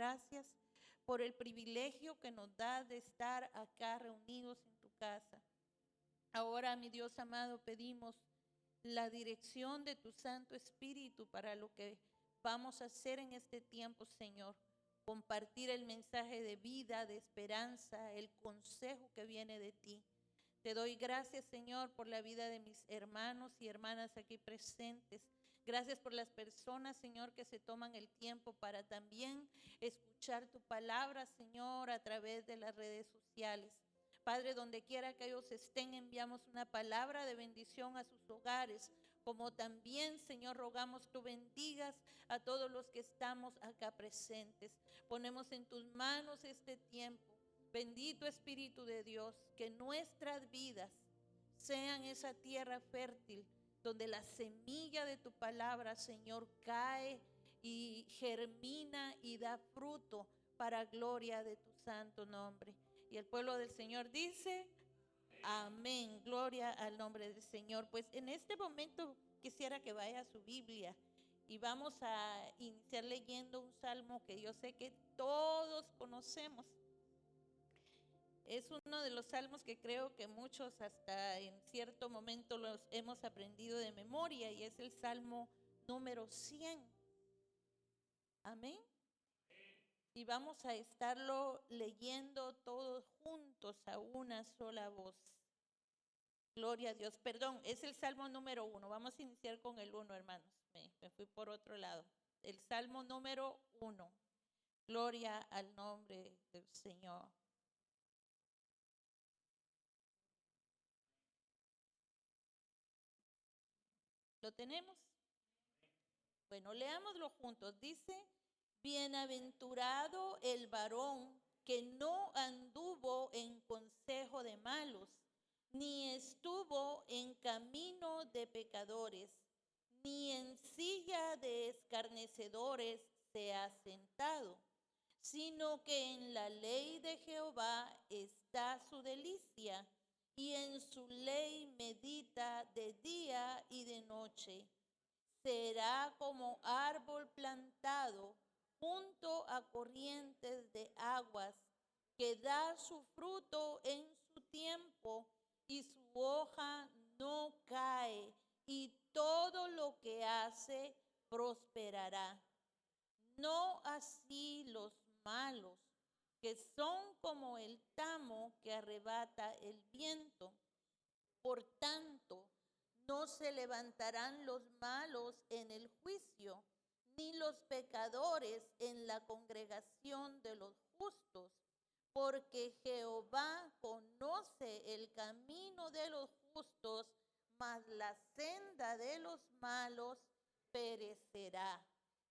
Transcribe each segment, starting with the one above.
gracias por el privilegio que nos da de estar acá reunidos en tu casa. Ahora, mi Dios amado, pedimos la dirección de tu Santo Espíritu para lo que vamos a hacer en este tiempo, Señor. Compartir el mensaje de vida, de esperanza, el consejo que viene de ti. Te doy gracias, Señor, por la vida de mis hermanos y hermanas aquí presentes. Gracias por las personas, Señor, que se toman el tiempo para también escuchar tu palabra, Señor, a través de las redes sociales. Padre, donde quiera que ellos estén, enviamos una palabra de bendición a sus hogares, como también, Señor, rogamos tú bendigas a todos los que estamos acá presentes. Ponemos en tus manos este tiempo. Bendito Espíritu de Dios, que nuestras vidas sean esa tierra fértil donde la semilla de tu palabra, Señor, cae y germina y da fruto para gloria de tu santo nombre. Y el pueblo del Señor dice, amén, gloria al nombre del Señor. Pues en este momento quisiera que vaya a su Biblia y vamos a iniciar leyendo un salmo que yo sé que todos conocemos. Es uno de los salmos que creo que muchos hasta en cierto momento los hemos aprendido de memoria, y es el Salmo número 100. Amén. Y vamos a estarlo leyendo todos juntos a una sola voz. Gloria a Dios. Perdón, es el Salmo número 1. Vamos a iniciar con el 1, hermanos. Me fui por otro lado. El Salmo número 1. Gloria al nombre del Señor. ¿Lo tenemos? Bueno, leámoslo juntos. Dice, bienaventurado el varón que no anduvo en consejo de malos, ni estuvo en camino de pecadores, ni en silla de escarnecedores se ha sentado, sino que en la ley de Jehová está su delicia, y en su ley medita de día y de noche. Será como árbol plantado junto a corrientes de aguas, que da su fruto en su tiempo y su hoja no cae, y todo lo que hace prosperará. No así los malos, que son como el tamo que arrebata el viento. Por tanto, no se levantarán los malos en el juicio, ni los pecadores en la congregación de los justos, porque Jehová conoce el camino de los justos, mas la senda de los malos perecerá.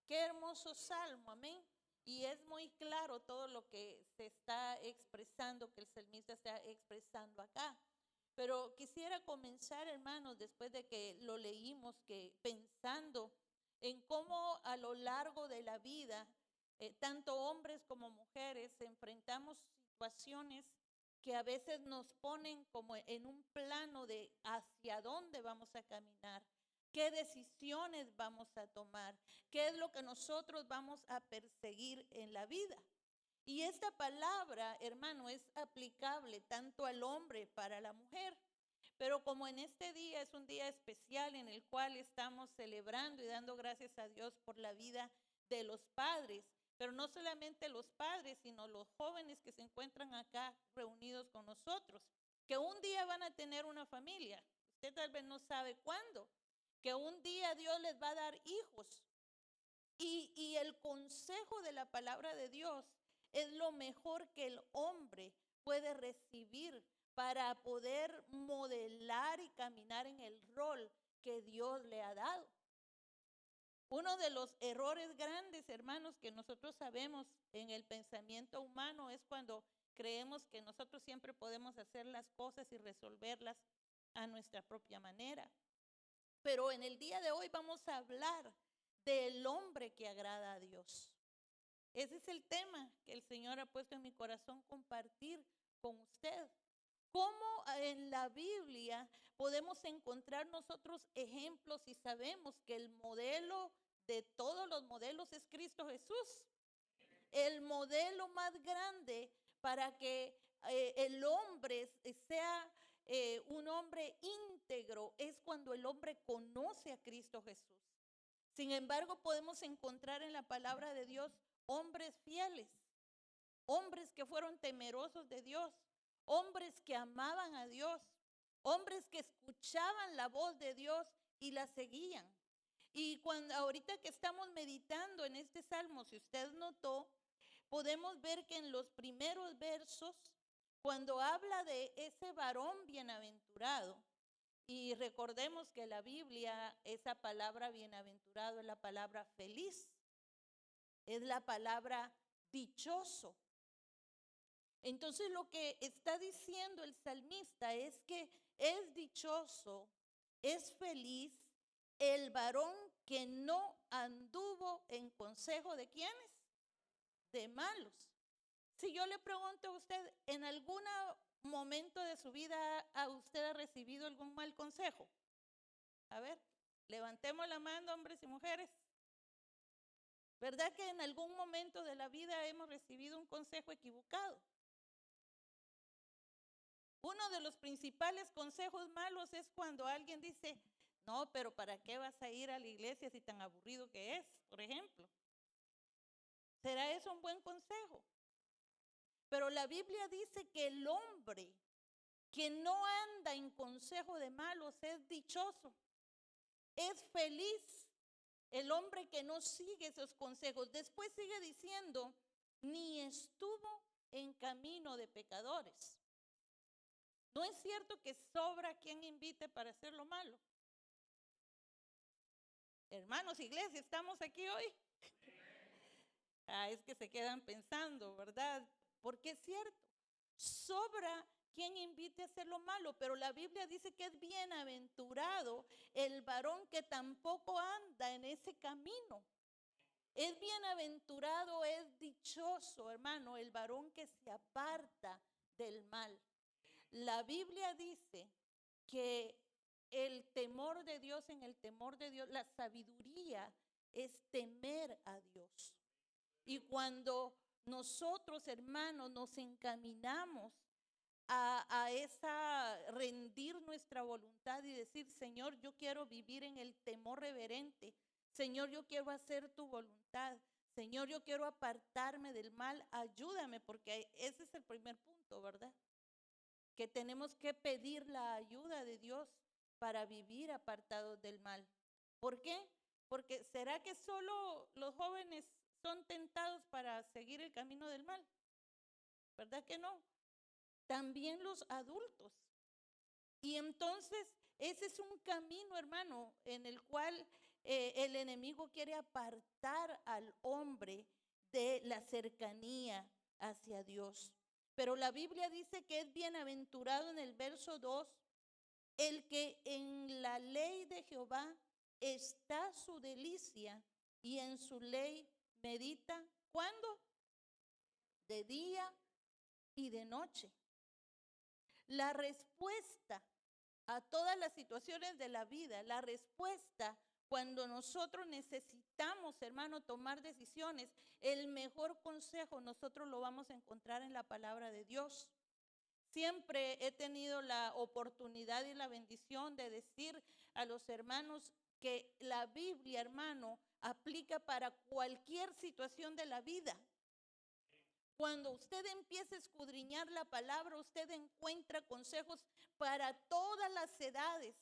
Qué hermoso salmo, amén. Y es muy claro todo lo que se está expresando, que el salmista está expresando acá. Pero quisiera comenzar, hermanos, después de que lo leímos, que pensando en cómo a lo largo de la vida, tanto hombres como mujeres, enfrentamos situaciones que a veces nos ponen como en un plano de hacia dónde vamos a caminar, qué decisiones vamos a tomar, qué es lo que nosotros vamos a perseguir en la vida. Y esta palabra, hermano, es aplicable tanto al hombre para la mujer. Pero como en este día es un día especial en el cual estamos celebrando y dando gracias a Dios por la vida de los padres, pero no solamente los padres, sino los jóvenes que se encuentran acá reunidos con nosotros, que un día van a tener una familia. Usted tal vez no sabe cuándo, que un día Dios les va a dar hijos. Y el consejo de la palabra de Dios es lo mejor que el hombre puede recibir para poder modelar y caminar en el rol que Dios le ha dado. Uno de los errores grandes, hermanos, que nosotros sabemos en el pensamiento humano es cuando creemos que nosotros siempre podemos hacer las cosas y resolverlas a nuestra propia manera. Pero en el día de hoy vamos a hablar del hombre que agrada a Dios. Ese es el tema que el Señor ha puesto en mi corazón compartir con usted. ¿Cómo en la Biblia podemos encontrar nosotros ejemplos y sabemos que el modelo de todos los modelos es Cristo Jesús? el modelo más grande para que el hombre sea un hombre íntegro es cuando el hombre conoce a Cristo Jesús. Sin embargo, podemos encontrar en la palabra de Dios hombres fieles, hombres que fueron temerosos de Dios, hombres que amaban a Dios, hombres que escuchaban la voz de Dios y la seguían. Y cuando ahorita que estamos meditando en este salmo, si usted notó, podemos ver que en los primeros versos, cuando habla de ese varón bienaventurado, y recordemos que la Biblia, esa palabra bienaventurado es la palabra feliz, es la palabra dichoso. Entonces lo que está diciendo el salmista es que es dichoso, es feliz el varón que no anduvo en consejo de ¿quiénes? De malos. Si yo le pregunto a usted, ¿en algún momento de su vida usted ha recibido algún mal consejo? A ver, levantemos la mano, hombres y mujeres. ¿Verdad que en algún momento de la vida hemos recibido un consejo equivocado? Uno de los principales consejos malos es cuando alguien dice, no, pero ¿para qué vas a ir a la iglesia si tan aburrido que es? Por ejemplo. ¿Será eso un buen consejo? Pero la Biblia dice que el hombre que no anda en consejo de malos es dichoso, es feliz. El hombre que no sigue esos consejos. Después sigue diciendo, ni estuvo en camino de pecadores. ¿No es cierto que sobra quien invite para hacer lo malo? Hermanos, iglesia, ¿estamos aquí hoy? Es que se quedan pensando, ¿verdad? Porque es cierto, sobra quien invite a hacer lo malo, pero la Biblia dice que es bienaventurado el varón que tampoco anda en ese camino. Es bienaventurado, es dichoso, hermano, el varón que se aparta del mal. La Biblia dice que el temor de Dios, en el temor de Dios, la sabiduría es temer a Dios. Y cuando nosotros, hermanos, nos encaminamos a esa rendir nuestra voluntad y decir, Señor, yo quiero vivir en el temor reverente. Señor, yo quiero hacer tu voluntad. Señor, yo quiero apartarme del mal. Ayúdame, porque ese es el primer punto, ¿verdad? Que tenemos que pedir la ayuda de Dios para vivir apartados del mal. ¿Por qué? Porque ¿será que solo los jóvenes son tentados para seguir el camino del mal? ¿Verdad que no? También los adultos. Y entonces ese es un camino, hermano, en el cual el enemigo quiere apartar al hombre de la cercanía hacia Dios. Pero la Biblia dice que es bienaventurado en el verso 2, el que en la ley de Jehová está su delicia y en su ley medita, ¿cuándo? De día y de noche. La respuesta a todas las situaciones de la vida, la respuesta cuando nosotros necesitamos, hermano, tomar decisiones, el mejor consejo nosotros lo vamos a encontrar en la palabra de Dios. Siempre he tenido la oportunidad y la bendición de decir a los hermanos que la Biblia, hermano, aplica para cualquier situación de la vida. Cuando usted empieza a escudriñar la palabra, usted encuentra consejos para todas las edades,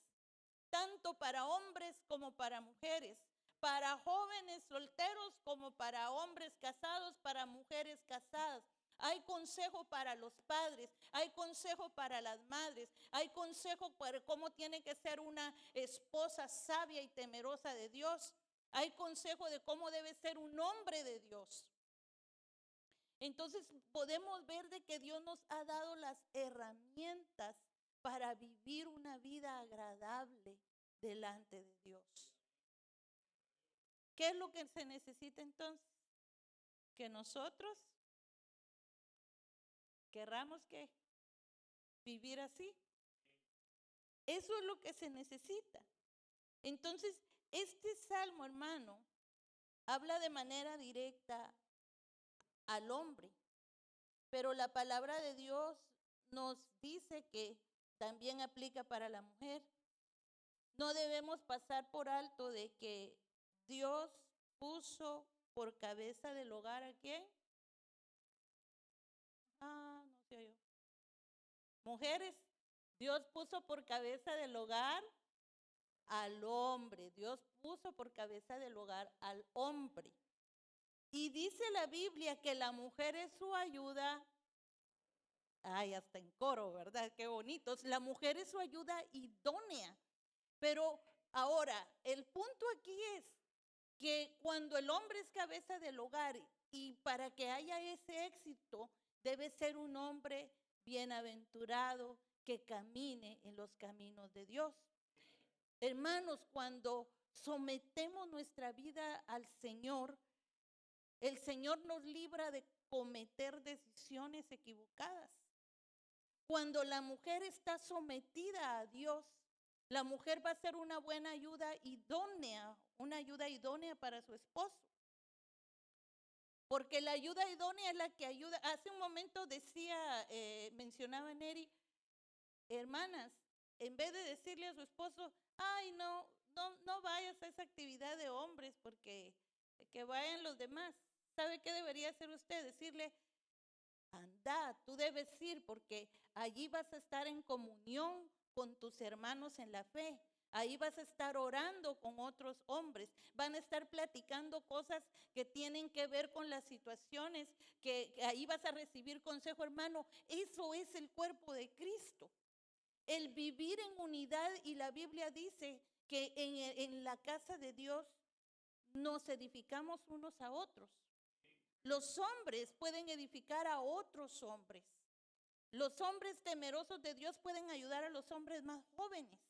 tanto para hombres como para mujeres, para jóvenes solteros como para hombres casados, para mujeres casadas. Hay consejo para los padres, hay consejo para las madres, hay consejo para cómo tiene que ser una esposa sabia y temerosa de Dios. Hay consejo de cómo debe ser un hombre de Dios. Entonces podemos ver de que Dios nos ha dado las herramientas para vivir una vida agradable delante de Dios. ¿Qué es lo que se necesita entonces? Que nosotros querramos que vivir así. Eso es lo que se necesita. Entonces, este salmo, hermano, habla de manera directa al hombre. Pero la palabra de Dios nos dice que también aplica para la mujer. No debemos pasar por alto de que Dios puso por cabeza del hogar ¿a quién? No sé yo. Mujeres, Dios puso por cabeza del hogar al hombre. Dios puso por cabeza del hogar al hombre. Y dice la Biblia que la mujer es su ayuda. Ay, hasta en coro, ¿verdad? Qué bonito. La mujer es su ayuda idónea. Pero ahora, el punto aquí es que cuando el hombre es cabeza del hogar y para que haya ese éxito, debe ser un hombre bienaventurado que camine en los caminos de Dios. Hermanos, cuando sometemos nuestra vida al Señor, el Señor nos libra de cometer decisiones equivocadas. Cuando la mujer está sometida a Dios, la mujer va a ser una buena ayuda idónea para su esposo. Porque la ayuda idónea es la que ayuda. Hace un momento mencionaba Neri, hermanas, en vez de decirle a su esposo, ay, no vayas a esa actividad de hombres porque que vayan los demás. ¿Sabe qué debería hacer usted? Decirle, anda, tú debes ir porque allí vas a estar en comunión con tus hermanos en la fe. Ahí vas a estar orando con otros hombres. Van a estar platicando cosas que tienen que ver con las situaciones, que ahí vas a recibir consejo, hermano. Eso es el cuerpo de Cristo. El vivir en unidad, y la Biblia dice que en la casa de Dios nos edificamos unos a otros. Los hombres pueden edificar a otros hombres. Los hombres temerosos de Dios pueden ayudar a los hombres más jóvenes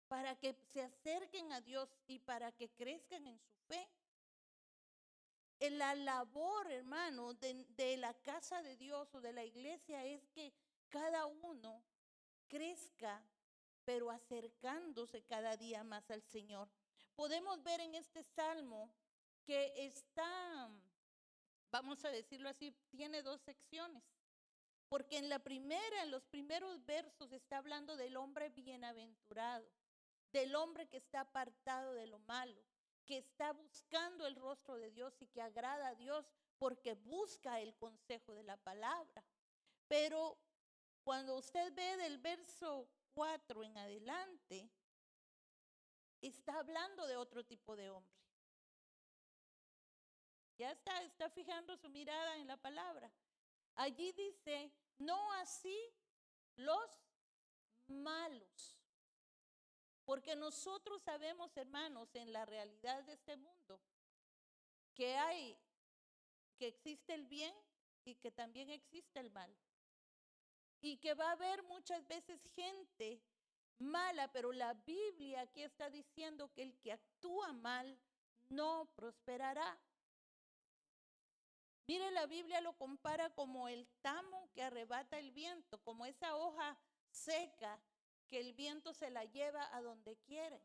para que se acerquen a Dios y para que crezcan en su fe. La labor, hermano, de la casa de Dios o de la iglesia es que cada uno crezca, pero acercándose cada día más al Señor. Podemos ver en este salmo que está, vamos a decirlo así, tiene dos secciones. Porque en los primeros versos está hablando del hombre bienaventurado, del hombre que está apartado de lo malo, que está buscando el rostro de Dios y que agrada a Dios porque busca el consejo de la palabra. Pero cuando usted ve del verso 4 en adelante, está hablando de otro tipo de hombre. Ya está fijando su mirada en la palabra. Allí dice, no así los malos. Porque nosotros sabemos, hermanos, en la realidad de este mundo, que existe el bien y que también existe el mal. Y que va a haber muchas veces gente mala, pero la Biblia aquí está diciendo que el que actúa mal no prosperará. Mire, la Biblia lo compara como el tamo que arrebata el viento, como esa hoja seca que el viento se la lleva a donde quiere.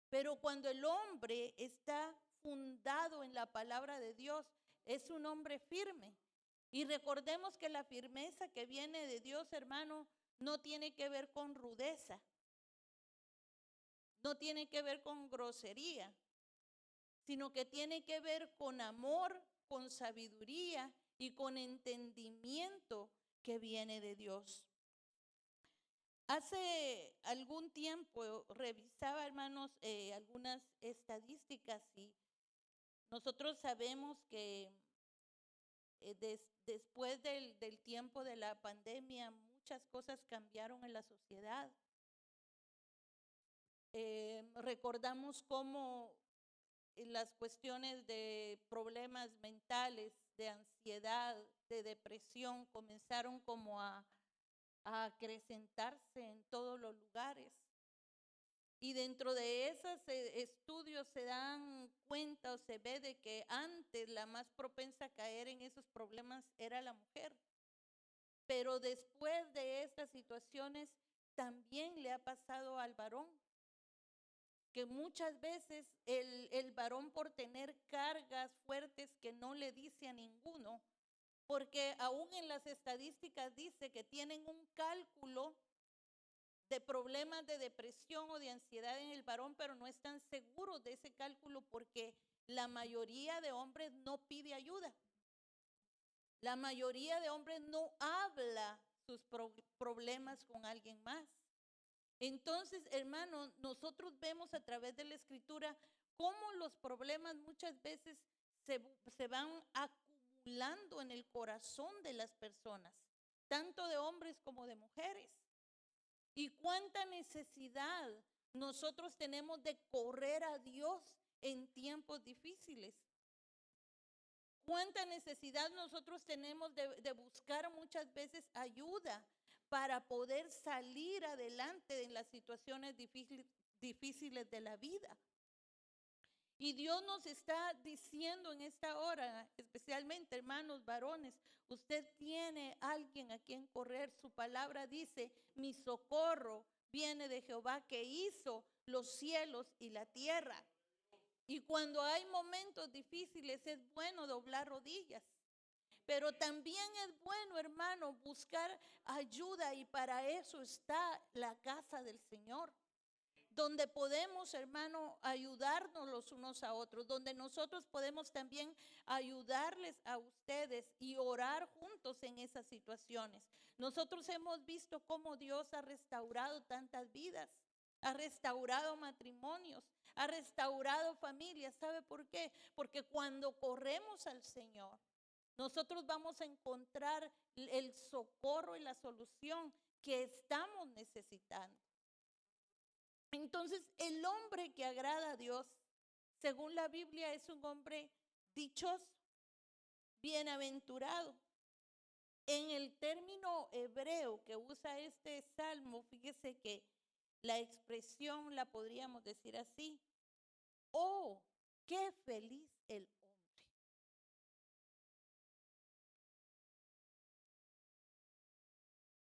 Pero cuando el hombre está fundado en la palabra de Dios, es un hombre firme. Y recordemos que la firmeza que viene de Dios, hermano, no tiene que ver con rudeza, no tiene que ver con grosería, sino que tiene que ver con amor, con sabiduría y con entendimiento que viene de Dios. Hace algún tiempo revisaba, hermanos, algunas estadísticas y nosotros sabemos que después del tiempo de la pandemia muchas cosas cambiaron en la sociedad. Recordamos cómo las cuestiones de problemas mentales, de ansiedad, de depresión comenzaron como a acrecentarse en todos los lugares. Y dentro de esos estudios se dan cuenta o se ve de que antes la más propensa a caer en esos problemas era la mujer. Pero después de estas situaciones también le ha pasado al varón. que muchas veces el varón, por tener cargas fuertes que no le dice a ninguno, porque aún en las estadísticas dice que tienen un cálculo de problemas de depresión o de ansiedad en el varón, pero no están seguros de ese cálculo porque la mayoría de hombres no pide ayuda. La mayoría de hombres no habla sus problemas con alguien más. Entonces, hermano, nosotros vemos a través de la escritura cómo los problemas muchas veces se van acumulando en el corazón de las personas, tanto de hombres como de mujeres. Y cuánta necesidad nosotros tenemos de correr a Dios en tiempos difíciles. Cuánta necesidad nosotros tenemos de buscar muchas veces ayuda para poder salir adelante en las situaciones difíciles de la vida. Y Dios nos está diciendo en esta hora, especialmente hermanos varones, usted tiene alguien a quien correr. Su palabra dice, mi socorro viene de Jehová que hizo los cielos y la tierra. Y cuando hay momentos difíciles es bueno doblar rodillas. Pero también es bueno, hermano, buscar ayuda, y para eso está la casa del Señor, donde podemos, hermano, ayudarnos los unos a otros, donde nosotros podemos también ayudarles a ustedes y orar juntos en esas situaciones. Nosotros hemos visto cómo Dios ha restaurado tantas vidas, ha restaurado matrimonios, ha restaurado familias. ¿Sabe por qué? Porque cuando corremos al Señor, nosotros vamos a encontrar el socorro y la solución que estamos necesitando. Entonces, el hombre que agrada a Dios, según la Biblia, es un hombre dichoso, bienaventurado. En el término hebreo que usa este salmo, fíjese que la expresión la podríamos decir así: oh, qué feliz el hombre.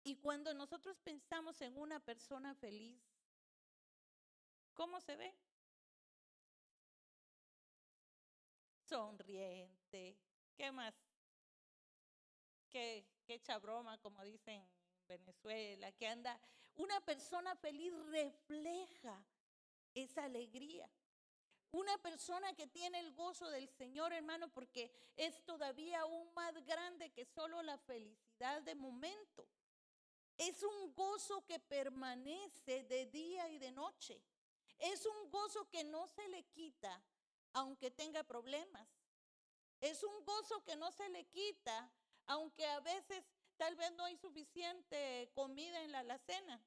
Y cuando nosotros pensamos en una persona feliz, ¿cómo se ve? Sonriente. ¿Qué más? Que echa broma, como dicen en Venezuela, que anda. Una persona feliz refleja esa alegría. Una persona que tiene el gozo del Señor, hermano, porque es todavía aún más grande que solo la felicidad de momento. Es un gozo que permanece de día y de noche. Es un gozo que no se le quita aunque tenga problemas. Es un gozo que no se le quita aunque a veces tal vez no hay suficiente comida en la alacena.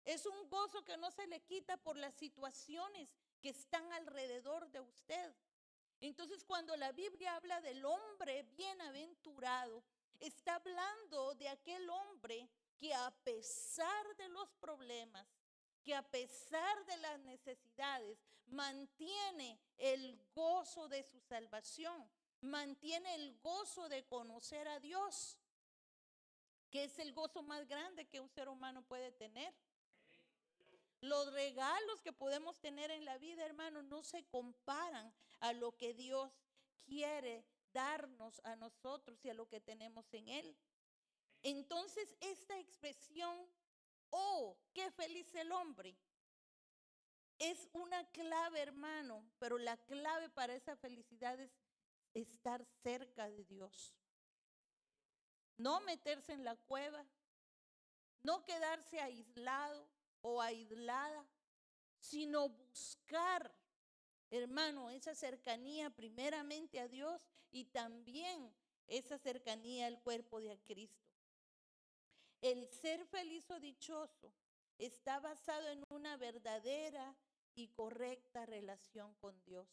Es un gozo que no se le quita por las situaciones que están alrededor de usted. Entonces, cuando la Biblia habla del hombre bienaventurado, está hablando de aquel hombre que a pesar de los problemas, que a pesar de las necesidades, mantiene el gozo de su salvación, mantiene el gozo de conocer a Dios, que es el gozo más grande que un ser humano puede tener. Los regalos que podemos tener en la vida, hermano, no se comparan a lo que Dios quiere darnos a nosotros y a lo que tenemos en Él. Entonces, esta expresión, oh, qué feliz el hombre, es una clave, hermano, pero la clave para esa felicidad es estar cerca de Dios. No meterse en la cueva, no quedarse aislado o aislada, sino buscar, hermano, esa cercanía primeramente a Dios y también esa cercanía al cuerpo de Cristo. El ser feliz o dichoso está basado en una verdadera y correcta relación con Dios.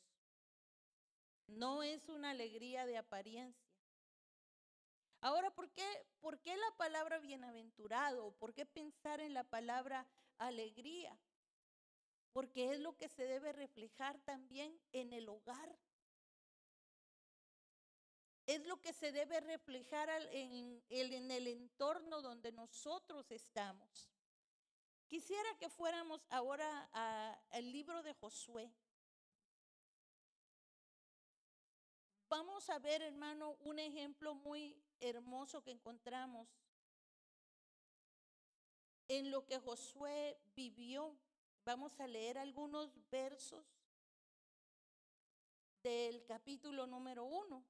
No es una alegría de apariencia. Ahora, ¿por qué la palabra bienaventurado? ¿Por qué pensar en la palabra alegría? Porque es lo que se debe reflejar también en el hogar. Es lo que se debe reflejar en el entorno donde nosotros estamos. Quisiera que fuéramos ahora al libro de Josué. Vamos a ver, hermano, un ejemplo muy hermoso que encontramos en lo que Josué vivió. Vamos a leer algunos versos del capítulo número 1.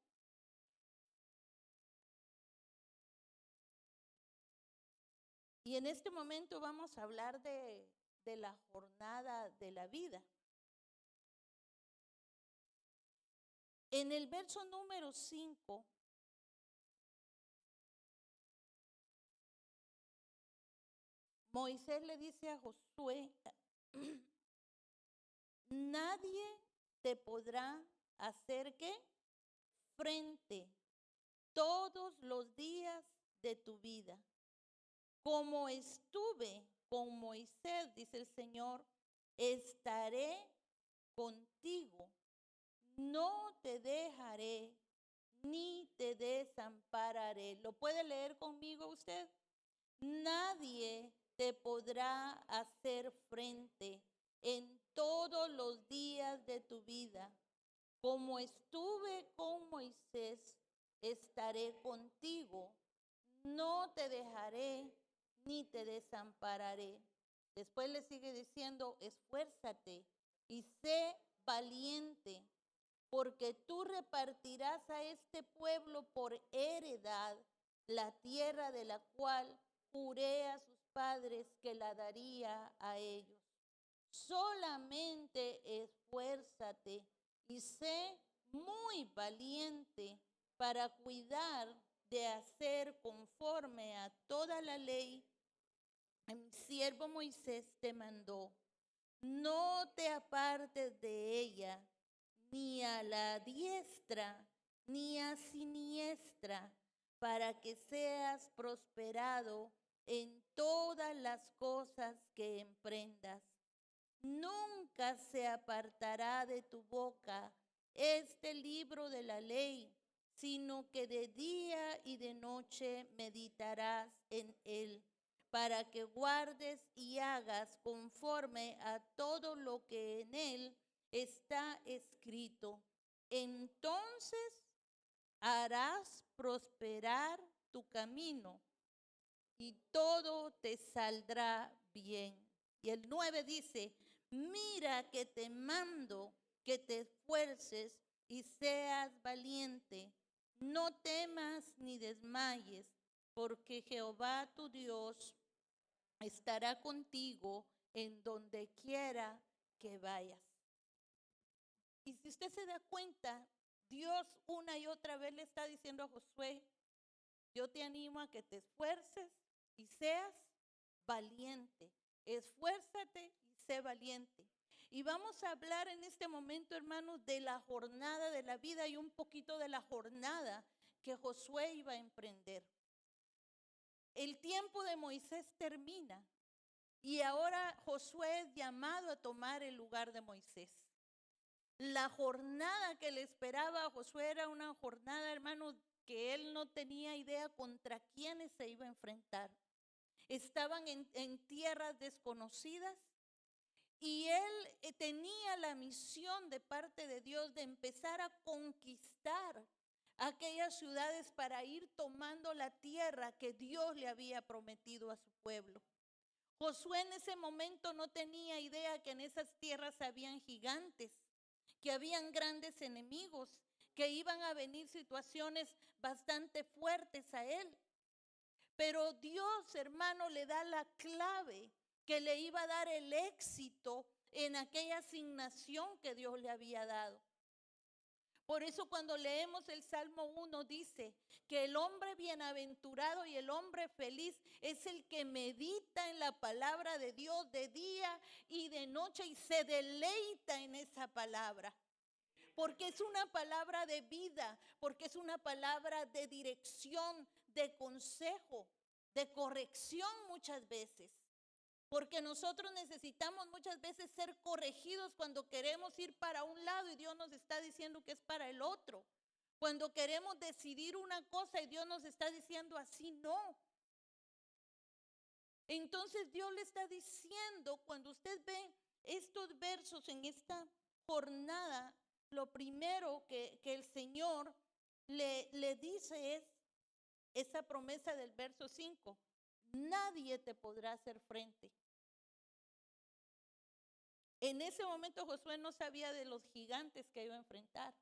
Y en este momento vamos a hablar de la jornada de la vida. En el verso número 5, Moisés le dice a Josué, nadie te podrá hacer ¿qué? Frente todos los días de tu vida. Como estuve con Moisés, dice el Señor, estaré contigo. No te dejaré ni te desampararé. ¿Lo puede leer conmigo usted? Nadie te podrá hacer frente en todos los días de tu vida. Como estuve con Moisés, estaré contigo. No te dejaré ni te desampararé. Después le sigue diciendo, esfuérzate y sé valiente, porque tú repartirás a este pueblo por heredad la tierra de la cual juré a sus padres que la daría a ellos. Solamente esfuérzate y sé muy valiente para cuidar de hacer conforme a toda la ley que mi siervo Moisés te mandó. No te apartes de ella, ni a la diestra, ni a siniestra, para que seas prosperado en todas las cosas que emprendas. Nunca se apartará de tu boca este libro de la ley, sino que de día y de noche meditarás en él, para que guardes y hagas conforme a todo lo que en él está escrito. Entonces harás prosperar tu camino y todo te saldrá bien. Y el 9 dice, mira que te mando que te esfuerces y seas valiente. No temas ni desmayes, porque Jehová tu Dios estará contigo en donde quiera que vayas. Y si usted se da cuenta, Dios una y otra vez le está diciendo a Josué, yo te animo a que te esfuerces y seas valiente. Esfuérzate y sé valiente. Y vamos a hablar en este momento, hermanos, de la jornada de la vida y un poquito de la jornada que Josué iba a emprender. El tiempo de Moisés termina y ahora Josué es llamado a tomar el lugar de Moisés. La jornada que le esperaba a Josué era una jornada, hermanos, que él no tenía idea contra quiénes se iba a enfrentar. Estaban en tierras desconocidas y él tenía la misión de parte de Dios de empezar a conquistar aquellas ciudades para ir tomando la tierra que Dios le había prometido a su pueblo. Josué en ese momento no tenía idea que en esas tierras habían gigantes, que habían grandes enemigos, que iban a venir situaciones bastante fuertes a él. Pero Dios, hermano, le da la clave que le iba a dar el éxito en aquella asignación que Dios le había dado. Por eso cuando leemos el Salmo 1 dice que el hombre bienaventurado y el hombre feliz es el que medita en la palabra de Dios de día y de noche y se deleita en esa palabra. Porque es una palabra de vida, porque es una palabra de dirección, de consejo, de corrección muchas veces. Porque nosotros necesitamos muchas veces ser corregidos cuando queremos ir para un lado y Dios nos está diciendo que es para el otro. Cuando queremos decidir una cosa y Dios nos está diciendo así no. Entonces Dios le está diciendo, cuando usted ve estos versos en esta jornada, lo primero que el Señor le dice es esa promesa del verso 5: nadie te podrá hacer frente. En ese momento Josué no sabía de los gigantes que iba a enfrentar,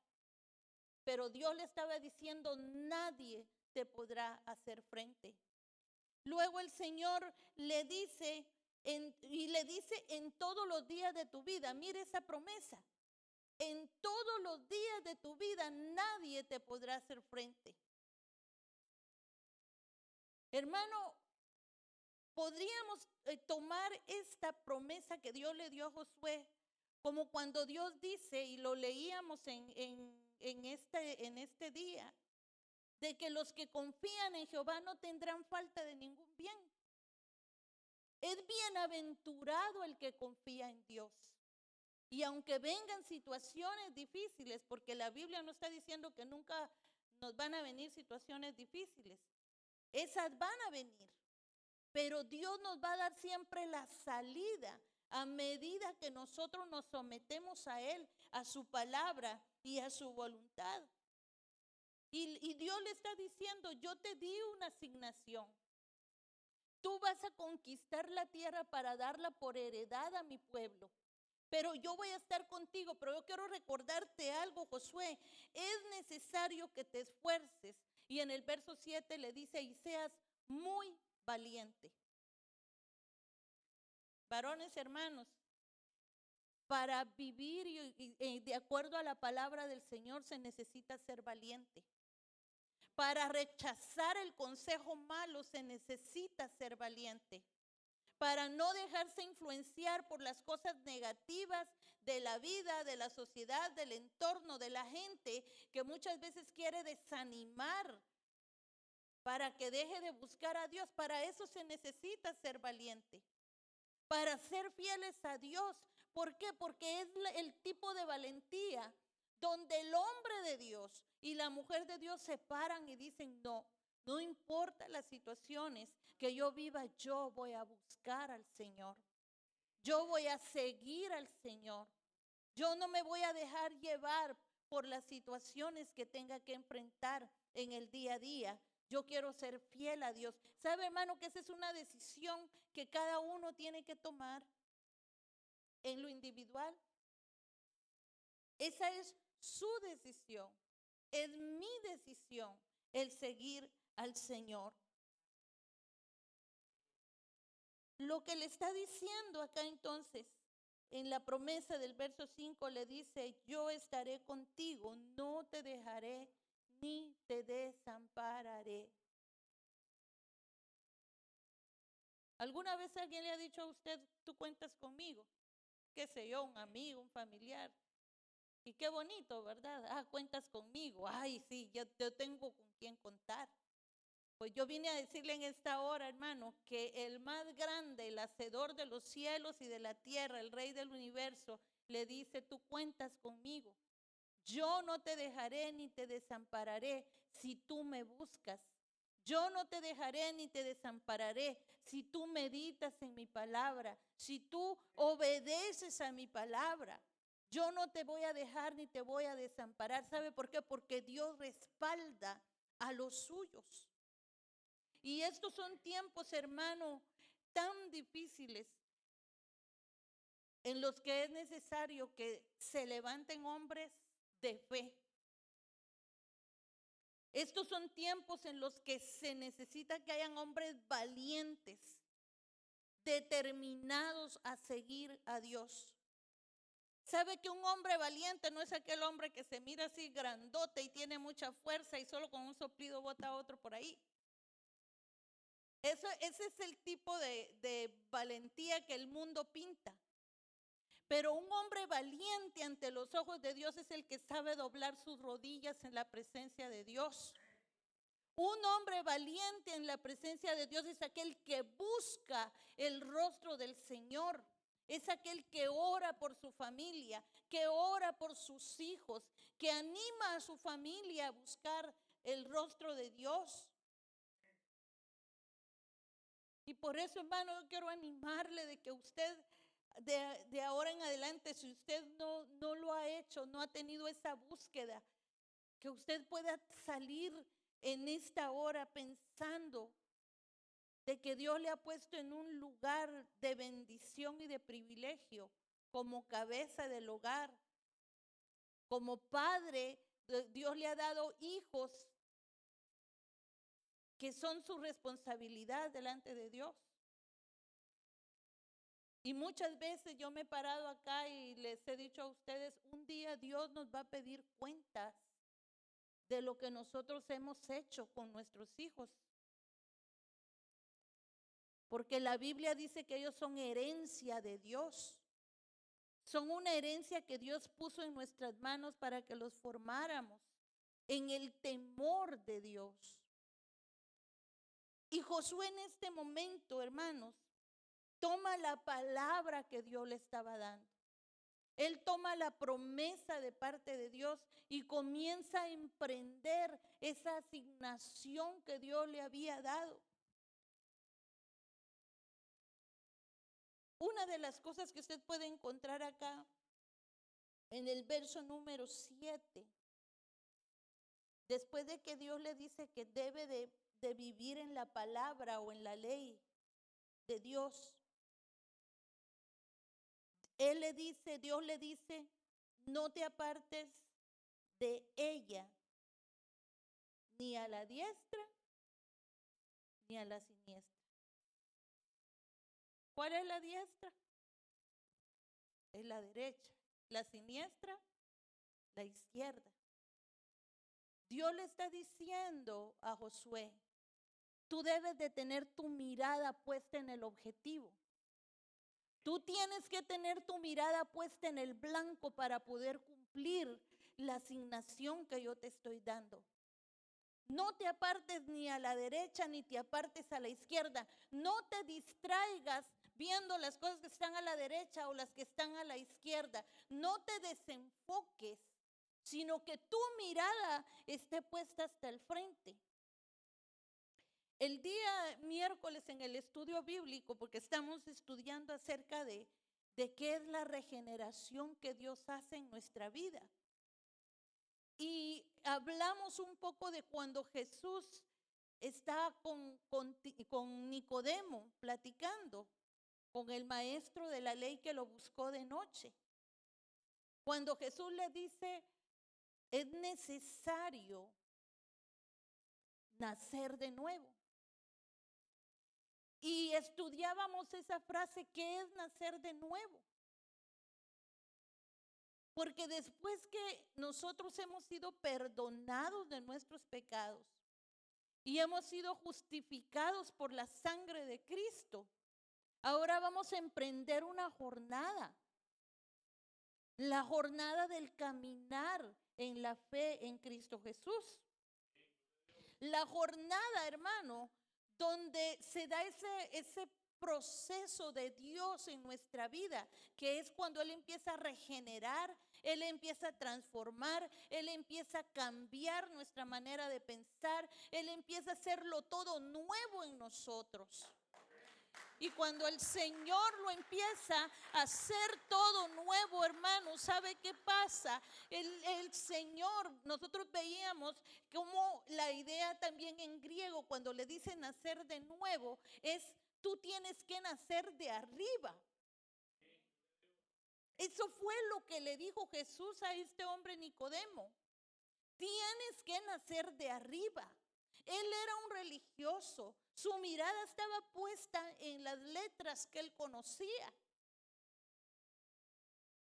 pero Dios le estaba diciendo: nadie te podrá hacer frente. Luego el Señor le dice, en todos los días de tu vida. Mire esa promesa: en todos los días de tu vida nadie te podrá hacer frente. Hermano, podríamos tomar esta promesa que Dios le dio a Josué como cuando Dios dice, y lo leíamos en este día, de que los que confían en Jehová no tendrán falta de ningún bien. Es bienaventurado el que confía en Dios. Y aunque vengan situaciones difíciles, porque la Biblia no está diciendo que nunca nos van a venir situaciones difíciles, esas van a venir, pero Dios nos va a dar siempre la salida a medida que nosotros nos sometemos a Él, a su palabra y a su voluntad. Y Dios le está diciendo: yo te di una asignación. Tú vas a conquistar la tierra para darla por heredad a mi pueblo. Pero yo voy a estar contigo. Pero yo quiero recordarte algo, Josué. Es necesario que te esfuerces. Y en el verso 7 le dice: y seas muy valiente. Varones, hermanos, para vivir y de acuerdo a la palabra del Señor se necesita ser valiente. Para rechazar el consejo malo se necesita ser valiente. Para no dejarse influenciar por las cosas negativas de la vida, de la sociedad, del entorno, de la gente, que muchas veces quiere desanimar para que deje de buscar a Dios. Para eso se necesita ser valiente. Para ser fieles a Dios. ¿Por qué? Porque es el tipo de valentía donde el hombre de Dios y la mujer de Dios se paran y dicen: no importa las situaciones que yo viva, yo voy a buscar al Señor. Yo voy a seguir al Señor. Yo no me voy a dejar llevar por las situaciones que tenga que enfrentar en el día a día. Yo quiero ser fiel a Dios. ¿Sabe, hermano, que esa es una decisión que cada uno tiene que tomar en lo individual? Esa es su decisión. Es mi decisión el seguir al Señor. Lo que le está diciendo acá entonces, en la promesa del verso 5, le dice: yo estaré contigo, no te dejaré ni te desampararé. ¿Alguna vez alguien le ha dicho a usted: tú cuentas conmigo? Qué sé yo, un amigo, un familiar. Y qué bonito, ¿verdad? Cuentas conmigo. Ay, sí, yo tengo con quién contar. Pues yo vine a decirle en esta hora, hermano, que el más grande, el hacedor de los cielos y de la tierra, el rey del universo, le dice: tú cuentas conmigo. Yo no te dejaré ni te desampararé si tú me buscas. Yo no te dejaré ni te desampararé si tú meditas en mi palabra, si tú obedeces a mi palabra. Yo no te voy a dejar ni te voy a desamparar. ¿Sabe por qué? Porque Dios respalda a los suyos. Y estos son tiempos, hermano, tan difíciles en los que es necesario que se levanten hombres de fe. Estos son tiempos en los que se necesita que hayan hombres valientes, determinados a seguir a Dios. ¿Sabe que un hombre valiente no es aquel hombre que se mira así grandote y tiene mucha fuerza y solo con un soplido bota a otro por ahí? Ese es el tipo de valentía que el mundo pinta. Pero un hombre valiente ante los ojos de Dios es el que sabe doblar sus rodillas en la presencia de Dios. Un hombre valiente en la presencia de Dios es aquel que busca el rostro del Señor. Es aquel que ora por su familia, que ora por sus hijos, que anima a su familia a buscar el rostro de Dios. Y por eso, hermano, yo quiero animarle de que usted de ahora en adelante, si usted no lo ha hecho, no ha tenido esa búsqueda, que usted pueda salir en esta hora pensando de que Dios le ha puesto en un lugar de bendición y de privilegio como cabeza del hogar, como padre. Dios le ha dado hijos que son su responsabilidad delante de Dios. Y muchas veces yo me he parado acá y les he dicho a ustedes, un día Dios nos va a pedir cuentas de lo que nosotros hemos hecho con nuestros hijos. Porque la Biblia dice que ellos son herencia de Dios. Son una herencia que Dios puso en nuestras manos para que los formáramos en el temor de Dios. Y Josué en este momento, hermanos, toma la palabra que Dios le estaba dando. Él toma la promesa de parte de Dios y comienza a emprender esa asignación que Dios le había dado. Una de las cosas que usted puede encontrar acá en el verso número 7, después de que Dios le dice que debe de vivir en la palabra o en la ley de Dios, Dios le dice, no te apartes de ella, ni a la diestra, ni a la siniestra. ¿Cuál es la diestra? Es la derecha. La siniestra, la izquierda. Dios le está diciendo a Josué, tú debes de tener tu mirada puesta en el objetivo. Tú tienes que tener tu mirada puesta en el blanco para poder cumplir la asignación que yo te estoy dando. No te apartes ni a la derecha ni te apartes a la izquierda. No te distraigas viendo las cosas que están a la derecha o las que están a la izquierda. No te desenfoques, sino que tu mirada esté puesta hasta el frente. El día miércoles en el estudio bíblico, porque estamos estudiando acerca de qué es la regeneración que Dios hace en nuestra vida. Y hablamos un poco de cuando Jesús está con Nicodemo platicando, con el maestro de la ley que lo buscó de noche. Cuando Jesús le dice, es necesario nacer de nuevo. Y estudiábamos esa frase, ¿qué es nacer de nuevo? Porque después que nosotros hemos sido perdonados de nuestros pecados y hemos sido justificados por la sangre de Cristo, ahora vamos a emprender una jornada. La jornada del caminar en la fe en Cristo Jesús. La jornada, hermano, donde se da ese proceso de Dios en nuestra vida, que es cuando Él empieza a regenerar, Él empieza a transformar, Él empieza a cambiar nuestra manera de pensar, Él empieza a hacerlo todo nuevo en nosotros. Y cuando el Señor lo empieza a hacer todo nuevo, hermano, ¿sabe qué pasa? El Señor, nosotros veíamos como la idea también en griego, cuando le dice nacer de nuevo, es tú tienes que nacer de arriba. Eso fue lo que le dijo Jesús a este hombre Nicodemo. Tienes que nacer de arriba. Él era un religioso. Su mirada estaba puesta en las letras que él conocía.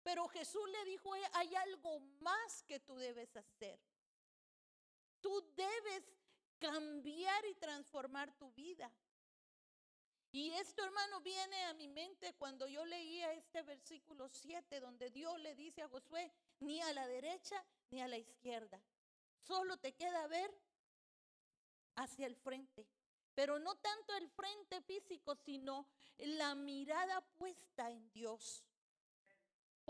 Pero Jesús le dijo, hay algo más que tú debes hacer. Tú debes cambiar y transformar tu vida. Y esto, hermano, viene a mi mente cuando yo leía este versículo 7, donde Dios le dice a Josué, ni a la derecha ni a la izquierda. Solo te queda ver hacia el frente. Pero no tanto el frente físico, sino la mirada puesta en Dios.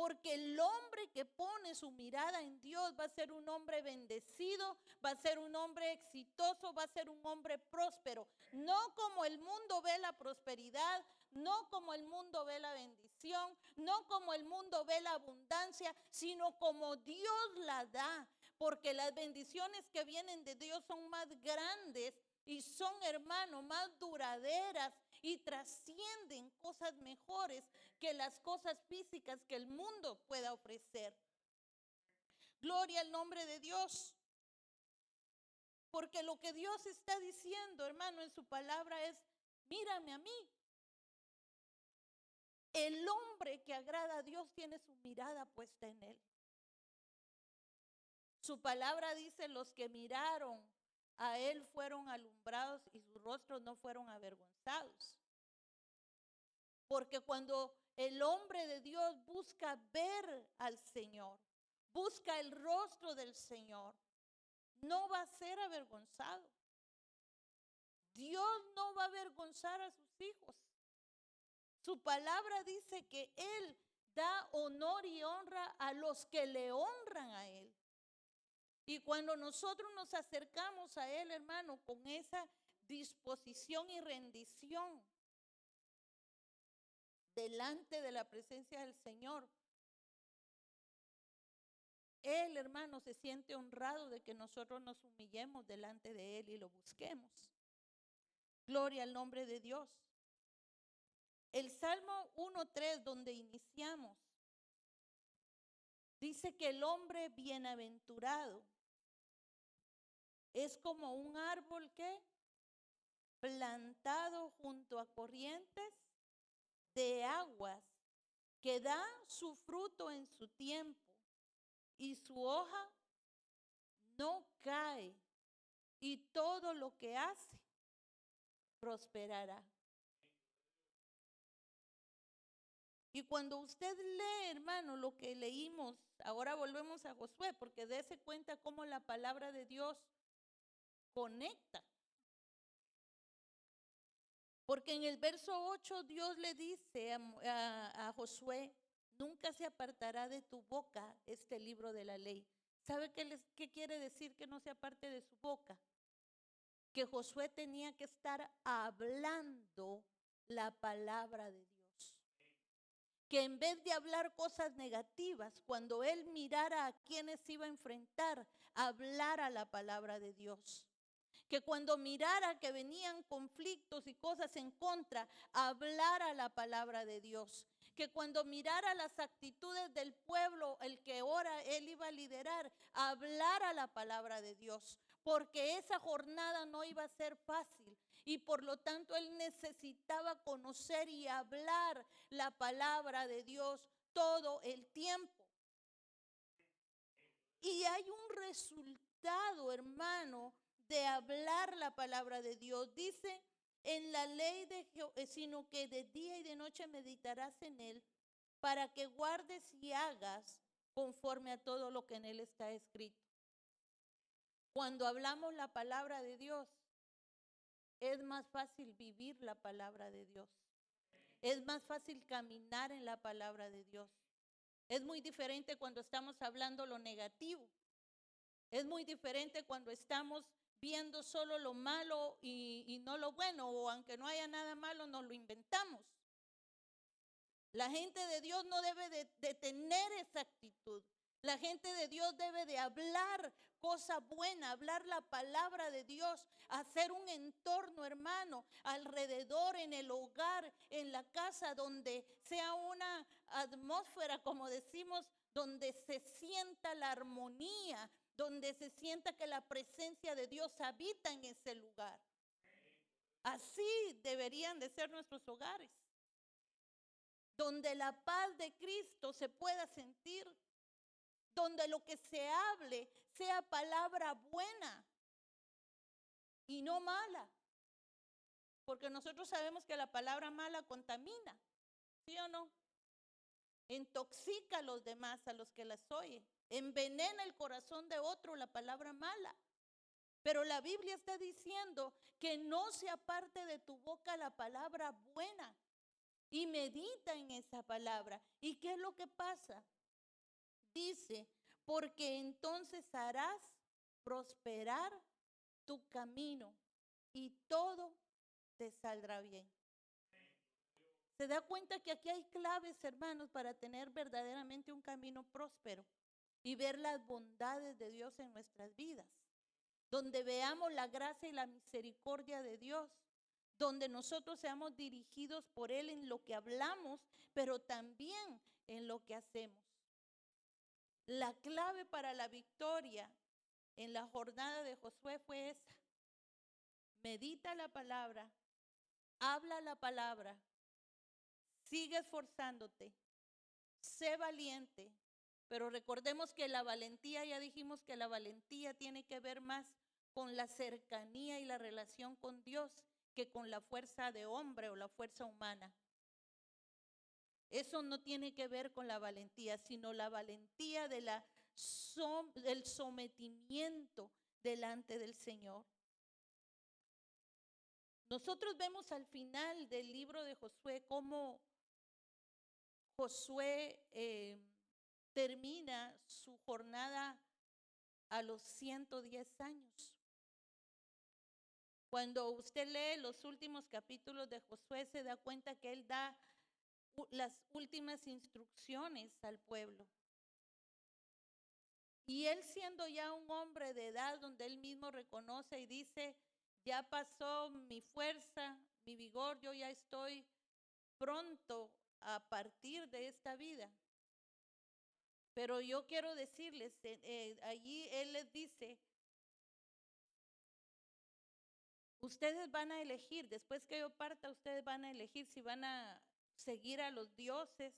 Porque el hombre que pone su mirada en Dios va a ser un hombre bendecido, va a ser un hombre exitoso, va a ser un hombre próspero. No como el mundo ve la prosperidad, no como el mundo ve la bendición, no como el mundo ve la abundancia, sino como Dios la da. Porque las bendiciones que vienen de Dios son más grandes y son, hermanos, más duraderas y trascienden cosas mejores que las cosas físicas que el mundo pueda ofrecer. Gloria al nombre de Dios. Porque lo que Dios está diciendo, hermano, en su palabra es: mírame a mí. El hombre que agrada a Dios tiene su mirada puesta en él. Su palabra dice: los que miraron a él fueron alumbrados y sus rostros no fueron avergonzados. Porque cuando el hombre de Dios busca ver al Señor, busca el rostro del Señor, no va a ser avergonzado. Dios no va a avergonzar a sus hijos. Su palabra dice que Él da honor y honra a los que le honran a Él. Y cuando nosotros nos acercamos a Él, hermano, con esa disposición y rendición delante de la presencia del Señor, Él, hermano, se siente honrado de que nosotros nos humillemos delante de Él y lo busquemos. Gloria al nombre de Dios. El Salmo 1:3, donde iniciamos, dice que el hombre bienaventurado es como un árbol que plantado junto a corrientes de aguas, que da su fruto en su tiempo y su hoja no cae, y todo lo que hace prosperará. Y cuando usted lee, hermano, lo que leímos, ahora volvemos a Josué, porque dése cuenta cómo la palabra de Dios conecta. Porque en el verso 8 Dios le dice a Josué: nunca se apartará de tu boca este libro de la ley. ¿Sabe qué quiere decir que no se aparte de su boca? Que Josué tenía que estar hablando la palabra de Dios. Que en vez de hablar cosas negativas, cuando él mirara a quienes iba a enfrentar, hablara la palabra de Dios. Que cuando mirara que venían conflictos y cosas en contra, hablara la palabra de Dios. Que cuando mirara las actitudes del pueblo, el que ahora él iba a liderar, hablara la palabra de Dios. Porque esa jornada no iba a ser fácil y por lo tanto él necesitaba conocer y hablar la palabra de Dios todo el tiempo. Y hay un resultado, hermano, de hablar la palabra de Dios. Dice en la ley de Jehová, sino que de día y de noche meditarás en él, para que guardes y hagas conforme a todo lo que en él está escrito. Cuando hablamos la palabra de Dios, es más fácil vivir la palabra de Dios. Es más fácil caminar en la palabra de Dios. Es muy diferente cuando estamos hablando lo negativo. Es muy diferente cuando estamos viendo solo lo malo y no lo bueno, o aunque no haya nada malo, nos lo inventamos. La gente de Dios no debe de tener esa actitud. La gente de Dios debe de hablar cosa buena, hablar la palabra de Dios, hacer un entorno, hermano, alrededor, en el hogar, en la casa, donde sea una atmósfera, como decimos, donde se sienta la armonía, donde se sienta que la presencia de Dios habita en ese lugar. Así deberían de ser nuestros hogares, donde la paz de Cristo se pueda sentir, donde lo que se hable sea palabra buena y no mala, porque nosotros sabemos que la palabra mala contamina, ¿sí o no? Intoxica a los demás, a los que las oyen, envenena el corazón de otro la palabra mala. Pero la Biblia está diciendo que no se aparte de tu boca la palabra buena. y medita en esa palabra. ¿Y qué es lo que pasa? Dice, porque entonces harás prosperar tu camino y todo te saldrá bien. ¿Se da cuenta que aquí hay claves, hermanos, para tener verdaderamente un camino próspero y ver las bondades de Dios en nuestras vidas? Donde veamos la gracia y la misericordia de Dios, donde nosotros seamos dirigidos por Él en lo que hablamos, pero también en lo que hacemos. La clave para la victoria en la jornada de Josué fue esa. Medita la palabra, habla la palabra, sigue esforzándote, sé valiente, pero recordemos que la valentía, ya dijimos que la valentía tiene que ver más con la cercanía y la relación con Dios que con la fuerza de hombre o la fuerza humana. Eso no tiene que ver con la valentía, sino la valentía de del sometimiento delante del Señor. Nosotros vemos al final del libro de Josué cómo Josué termina su jornada a los 110 años. Cuando usted lee los últimos capítulos de Josué, se da cuenta que él da las últimas instrucciones al pueblo. Y él, siendo ya un hombre de edad, donde él mismo reconoce y dice, ya pasó mi fuerza, mi vigor, yo ya estoy pronto a partir de esta vida. Pero yo quiero decirles, allí él les dice, ustedes van a elegir, después que yo parta, ustedes van a elegir si van a seguir a los dioses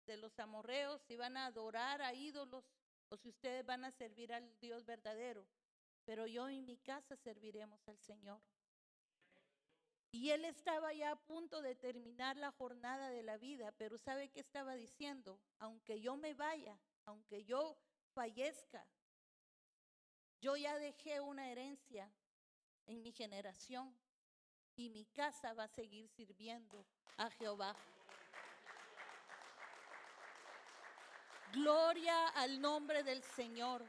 de los amorreos, si van a adorar a ídolos o si ustedes van a servir al Dios verdadero. Pero yo y mi casa serviremos al Señor. Y él estaba ya a punto de terminar la jornada de la vida, pero ¿sabe qué estaba diciendo? Aunque yo me vaya, aunque yo fallezca, yo ya dejé una herencia en mi generación y mi casa va a seguir sirviendo a Jehová. Gloria al nombre del Señor,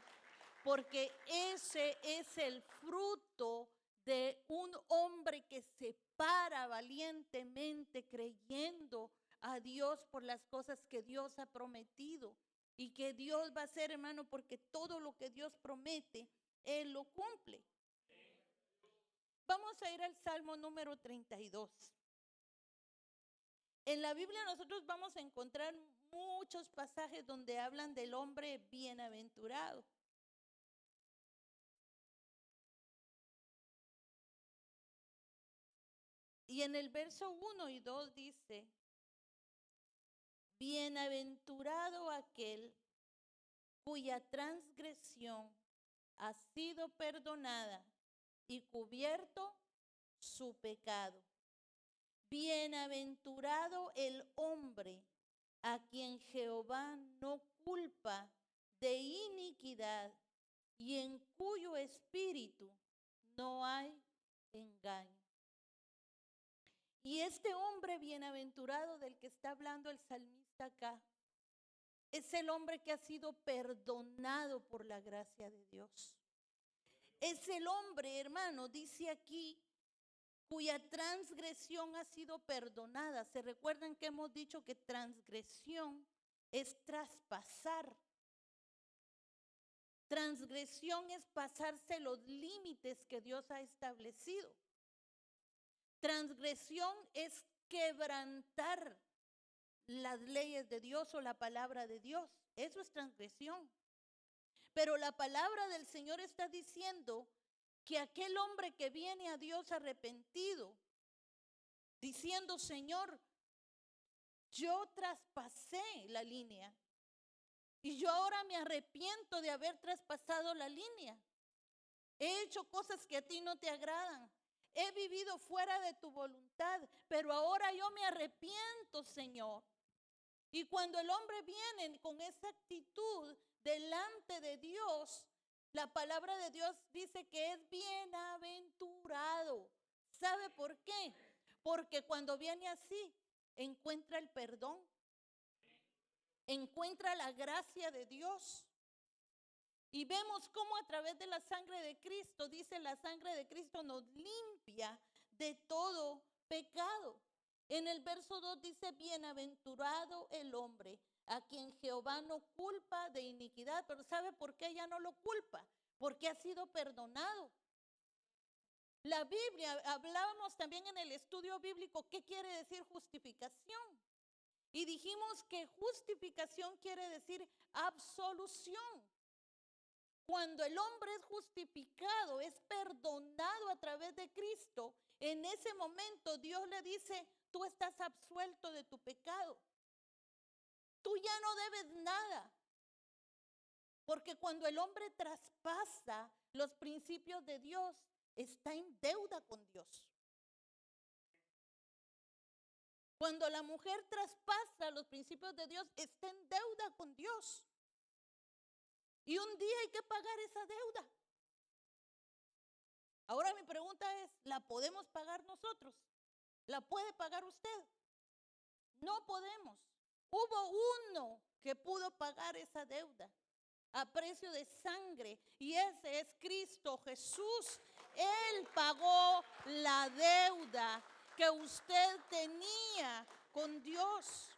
porque ese es el fruto de un hombre que se para valientemente creyendo a Dios por las cosas que Dios ha prometido y que Dios va a hacer, hermano, porque todo lo que Dios promete, Él lo cumple. Vamos a ir al Salmo número 32. En la Biblia nosotros vamos a encontrar muchos pasajes donde hablan del hombre bienaventurado. Y en el verso 1 y 2 dice, bienaventurado aquel cuya transgresión ha sido perdonada y cubierto su pecado. Bienaventurado el hombre a quien Jehová no culpa de iniquidad y en cuyo espíritu no hay engaño. Y este hombre bienaventurado del que está hablando el salmista acá, es el hombre que ha sido perdonado por la gracia de Dios. Es el hombre, hermano, dice aquí, cuya transgresión ha sido perdonada. ¿Se recuerdan que hemos dicho que transgresión es traspasar? Transgresión es pasarse los límites que Dios ha establecido. Transgresión es quebrantar las leyes de Dios o la palabra de Dios. Eso es transgresión. Pero la palabra del Señor está diciendo que aquel hombre que viene a Dios arrepentido, diciendo, Señor, yo traspasé la línea y yo ahora me arrepiento de haber traspasado la línea. He hecho cosas que a ti no te agradan. He vivido fuera de tu voluntad, pero ahora yo me arrepiento, Señor. Y cuando el hombre viene con esa actitud delante de Dios, la palabra de Dios dice que es bienaventurado. ¿Sabe por qué? Porque cuando viene así, encuentra el perdón, encuentra la gracia de Dios. Y vemos cómo a través de la sangre de Cristo, dice, la sangre de Cristo nos limpia de todo pecado. En el verso 2 dice, bienaventurado el hombre a quien Jehová no culpa de iniquidad. Pero ¿sabe por qué ya no lo culpa? Porque ha sido perdonado. La Biblia, hablábamos también en el estudio bíblico, ¿qué quiere decir justificación? Y dijimos que justificación quiere decir absolución. Cuando el hombre es justificado, es perdonado a través de Cristo, en ese momento Dios le dice, tú estás absuelto de tu pecado. Tú ya no debes nada. Porque cuando el hombre traspasa los principios de Dios, está en deuda con Dios. Cuando la mujer traspasa los principios de Dios, está en deuda con Dios. Y un día hay que pagar esa deuda. Ahora mi pregunta es, ¿la podemos pagar nosotros? ¿La puede pagar usted? No podemos. Hubo uno que pudo pagar esa deuda a precio de sangre, y ese es Cristo Jesús. Él pagó la deuda que usted tenía con Dios.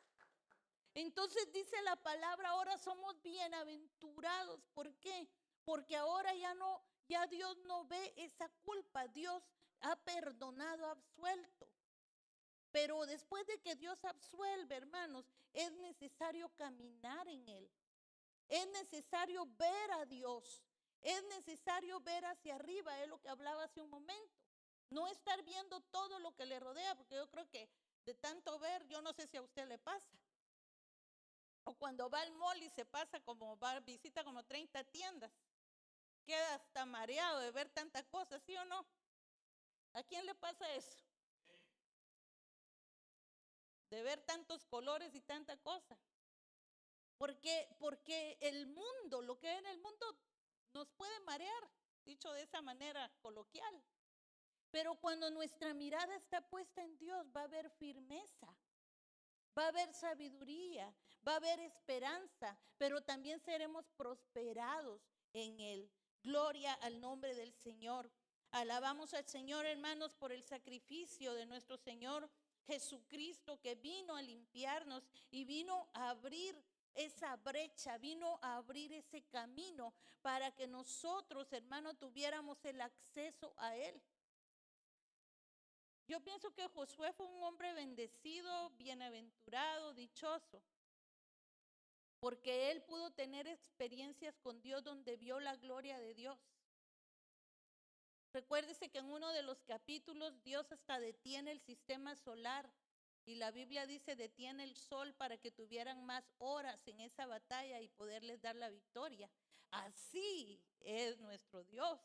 Entonces dice la palabra, ahora somos bienaventurados. ¿Por qué? Porque ahora ya Dios no ve esa culpa. Dios ha perdonado, absuelto. Pero después de que Dios absuelve, hermanos, es necesario caminar en Él. Es necesario ver a Dios. Es necesario ver hacia arriba. Es lo que hablaba hace un momento. No estar viendo todo lo que le rodea, porque yo creo que de tanto ver, yo no sé si a usted le pasa. O cuando va al mall y se pasa visita como 30 tiendas. Queda hasta mareado de ver tantas cosas, ¿sí o no? ¿A quién le pasa eso? De ver tantos colores y tanta cosa. Porque el mundo, lo que hay en el mundo, nos puede marear, dicho de esa manera coloquial. Pero cuando nuestra mirada está puesta en Dios, va a haber firmeza, va a haber sabiduría, va a haber esperanza, pero también seremos prosperados en Él. Gloria al nombre del Señor. Alabamos al Señor, hermanos, por el sacrificio de nuestro Señor Jesucristo, que vino a limpiarnos y vino a abrir esa brecha, vino a abrir ese camino para que nosotros, hermanos, tuviéramos el acceso a Él. Yo pienso que Josué fue un hombre bendecido, bienaventurado, dichoso, porque él pudo tener experiencias con Dios donde vio la gloria de Dios. Recuérdese que en uno de los capítulos Dios hasta detiene el sistema solar y la Biblia dice detiene el sol para que tuvieran más horas en esa batalla y poderles dar la victoria. Así es nuestro Dios.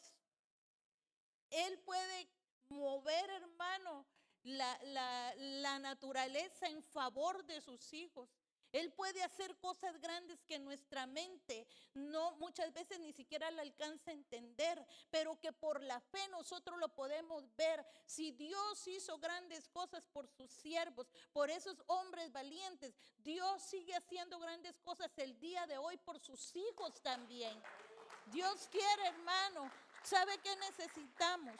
Él puede mover, hermano, la naturaleza en favor de sus hijos. Él puede hacer cosas grandes que nuestra mente no muchas veces ni siquiera la alcanza a entender, pero que por la fe nosotros lo podemos ver. Si Dios hizo grandes cosas por sus siervos, por esos hombres valientes, Dios sigue haciendo grandes cosas el día de hoy por sus hijos también. Dios quiere, hermano, ¿sabe qué necesitamos?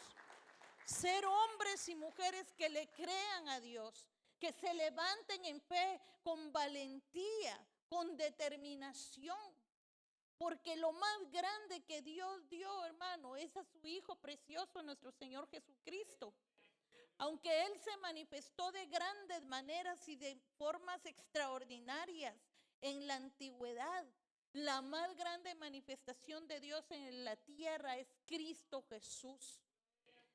Ser hombres y mujeres que le crean a Dios, que se levanten en fe con valentía, con determinación. Porque lo más grande que Dios dio, hermano, es a su Hijo precioso, nuestro Señor Jesucristo. Aunque Él se manifestó de grandes maneras y de formas extraordinarias en la antigüedad, la más grande manifestación de Dios en la tierra es Cristo Jesús.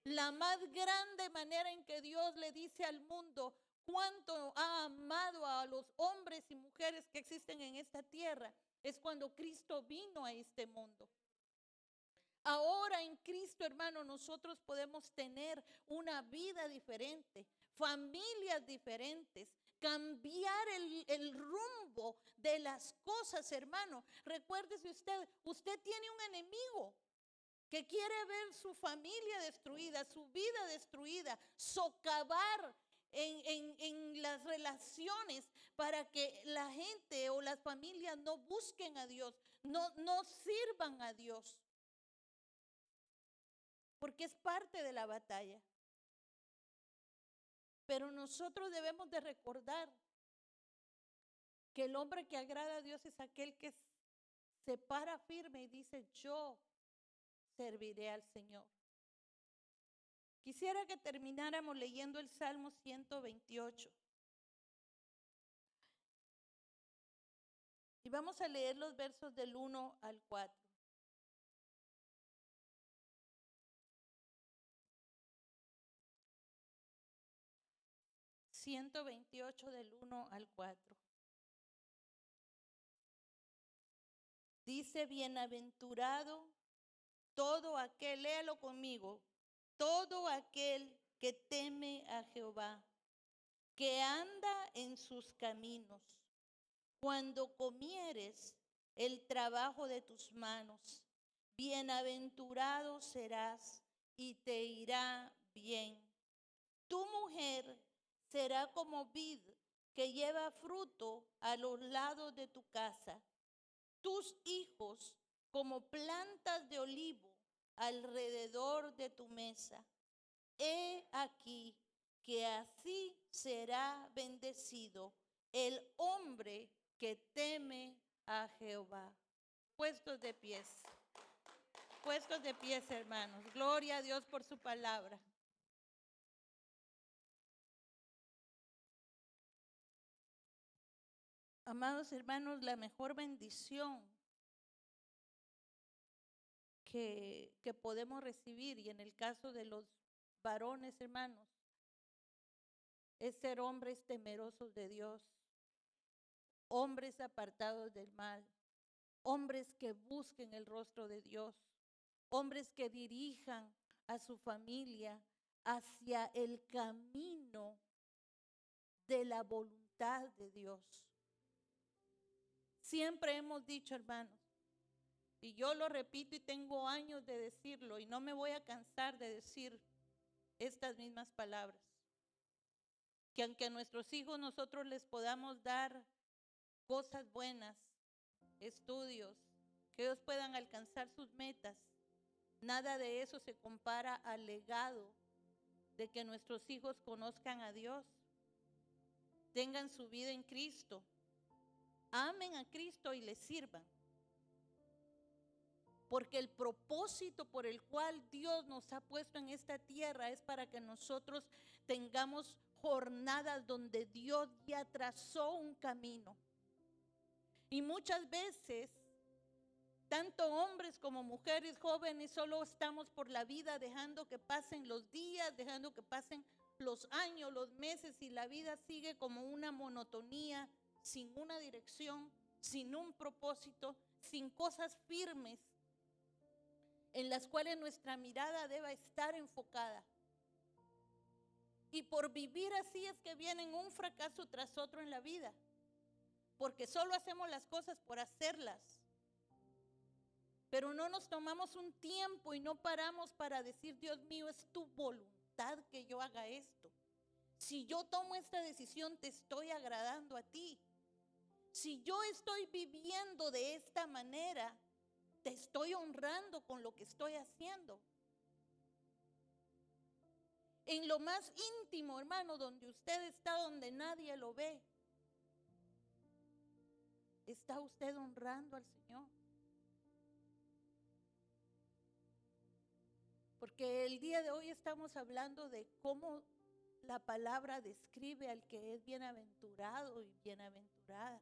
La más grande manera en que Dios le dice al mundo cuánto ha amado a los hombres y mujeres que existen en esta tierra es cuando Cristo vino a este mundo. Ahora en Cristo, hermano, nosotros podemos tener una vida diferente, familias diferentes, cambiar el rumbo de las cosas, hermano. Recuérdese usted tiene un enemigo que quiere ver su familia destruida, su vida destruida, socavar en las relaciones para que la gente o las familias no busquen a Dios, no sirvan a Dios. Porque es parte de la batalla. Pero nosotros debemos de recordar que el hombre que agrada a Dios es aquel que se para firme y dice: yo serviré al Señor. Quisiera que termináramos leyendo el Salmo 128. Y vamos a leer los versos del 1 al 4. (128) del 1 al 4. Dice: bienaventurado todo aquel, léalo conmigo, todo aquel que teme a Jehová, que anda en sus caminos. Cuando comieres el trabajo de tus manos, bienaventurado serás y te irá bien. Tu mujer será como vid que lleva fruto a los lados de tu casa, tus hijos como plantas de olivo alrededor de tu mesa. He aquí que así será bendecido el hombre que teme a Jehová. Puestos de pies, hermanos. Gloria a Dios por su palabra. Amados hermanos, la mejor bendición que podemos recibir, y en el caso de los varones, hermanos, es ser hombres temerosos de Dios, hombres apartados del mal, hombres que busquen el rostro de Dios, hombres que dirijan a su familia hacia el camino de la voluntad de Dios. Siempre hemos dicho, hermanos, y yo lo repito y tengo años de decirlo y no me voy a cansar de decir estas mismas palabras, que aunque a nuestros hijos nosotros les podamos dar cosas buenas, estudios, que ellos puedan alcanzar sus metas, nada de eso se compara al legado de que nuestros hijos conozcan a Dios, tengan su vida en Cristo, amen a Cristo y le sirvan. Porque el propósito por el cual Dios nos ha puesto en esta tierra es para que nosotros tengamos jornadas donde Dios ya trazó un camino. Y muchas veces, tanto hombres como mujeres jóvenes, solo estamos por la vida dejando que pasen los días, dejando que pasen los años, los meses, y la vida sigue como una monotonía, sin una dirección, sin un propósito, sin cosas firmes en las cuales nuestra mirada deba estar enfocada. Y por vivir así es que vienen un fracaso tras otro en la vida, porque solo hacemos las cosas por hacerlas, pero no nos tomamos un tiempo y no paramos para decir: Dios mío, es tu voluntad que yo haga esto. Si yo tomo esta decisión, te estoy agradando a ti. Si yo estoy viviendo de esta manera, te estoy honrando con lo que estoy haciendo. En lo más íntimo, hermano, donde usted está, donde nadie lo ve, ¿está usted honrando al Señor? Porque el día de hoy estamos hablando de cómo la palabra describe al que es bienaventurado y bienaventurada.